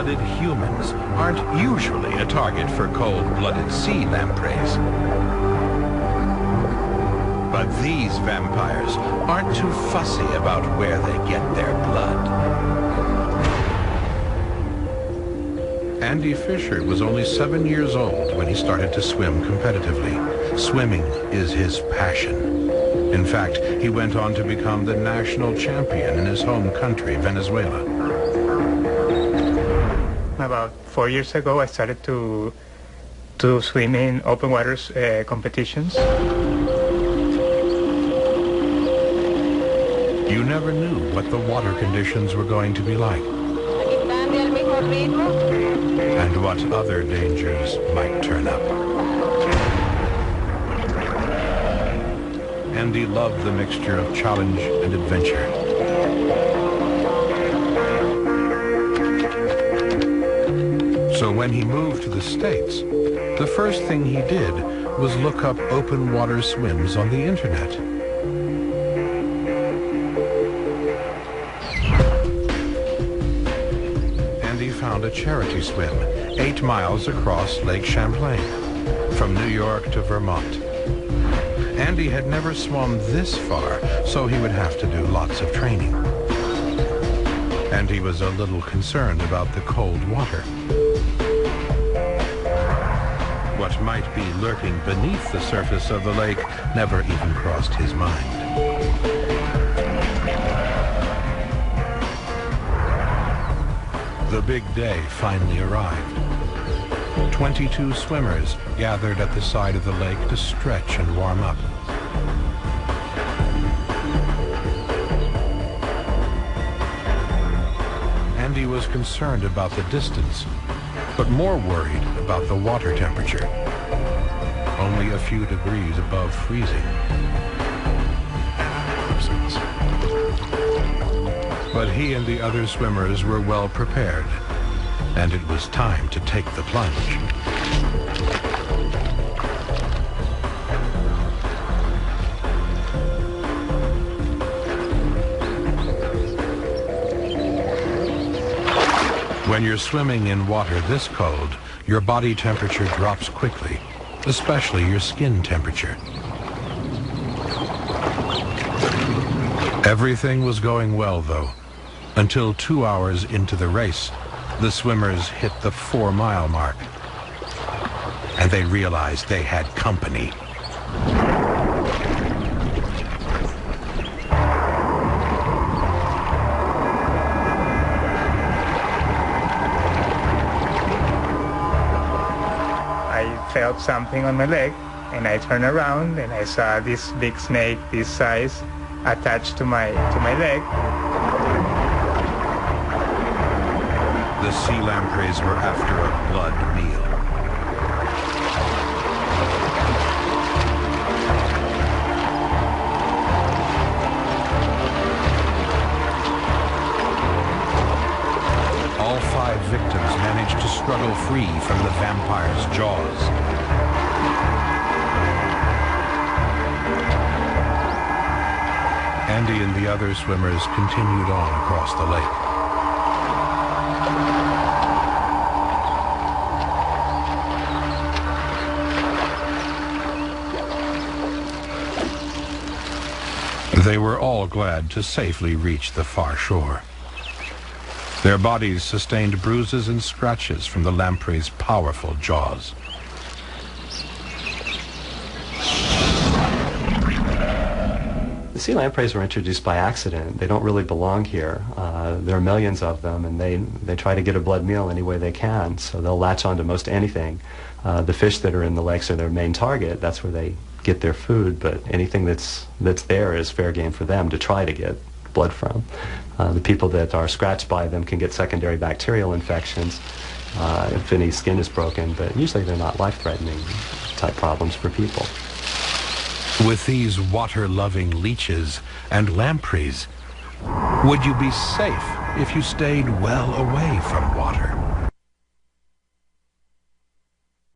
cold-blooded humans aren't usually a target for cold-blooded sea lampreys. But these vampires aren't too fussy about where they get their blood. Andy Fisher was only 7 years old when he started to swim competitively. Swimming is his passion. In fact, he went on to become the national champion in his home country, Venezuela. About 4 years ago, I started to swim in open waters competitions. You never knew what the water conditions were going to be like, and what other dangers might turn up. Andy loved the mixture of challenge and adventure. So when he moved to the States, the first thing he did was look up open water swims on the internet. Andy found a charity swim 8 miles across Lake Champlain, from New York to Vermont. Andy had never swum this far, so he would have to do lots of training. And he was a little concerned about the cold water. What might be lurking beneath the surface of the lake never even crossed his mind. The big day finally arrived. 22 swimmers gathered at the side of the lake to stretch and warm up. Andy was concerned about the distance, but more worried about the water temperature. Only a few degrees above freezing. But he and the other swimmers were well prepared, and it was time to take the plunge. When you're swimming in water this cold, your body temperature drops quickly, especially your skin temperature. Everything was going well, though, until 2 hours into the race, the swimmers hit the 4-mile mark, and they realized they had company. I felt something on my leg, and I turned around and I saw this big snake this size attached to my leg. The sea lampreys were after a blood meal. All 5 victims managed to struggle free from the vampire's jaws. Andy and the other swimmers continued on across the lake. They were all glad to safely reach the far shore. Their bodies sustained bruises and scratches from the lamprey's powerful jaws. The sea lampreys were introduced by accident. They don't really belong here. There are millions of them, and they try to get a blood meal any way they can, so they'll latch onto most anything. The fish that are in the lakes are their main target. That's where they get their food, but anything that's there is fair game for them to try to get blood from. The people that are scratched by them can get secondary bacterial infections if any skin is broken, but usually they're not life-threatening type problems for people. With these water-loving leeches and lampreys, would you be safe if you stayed well away from water?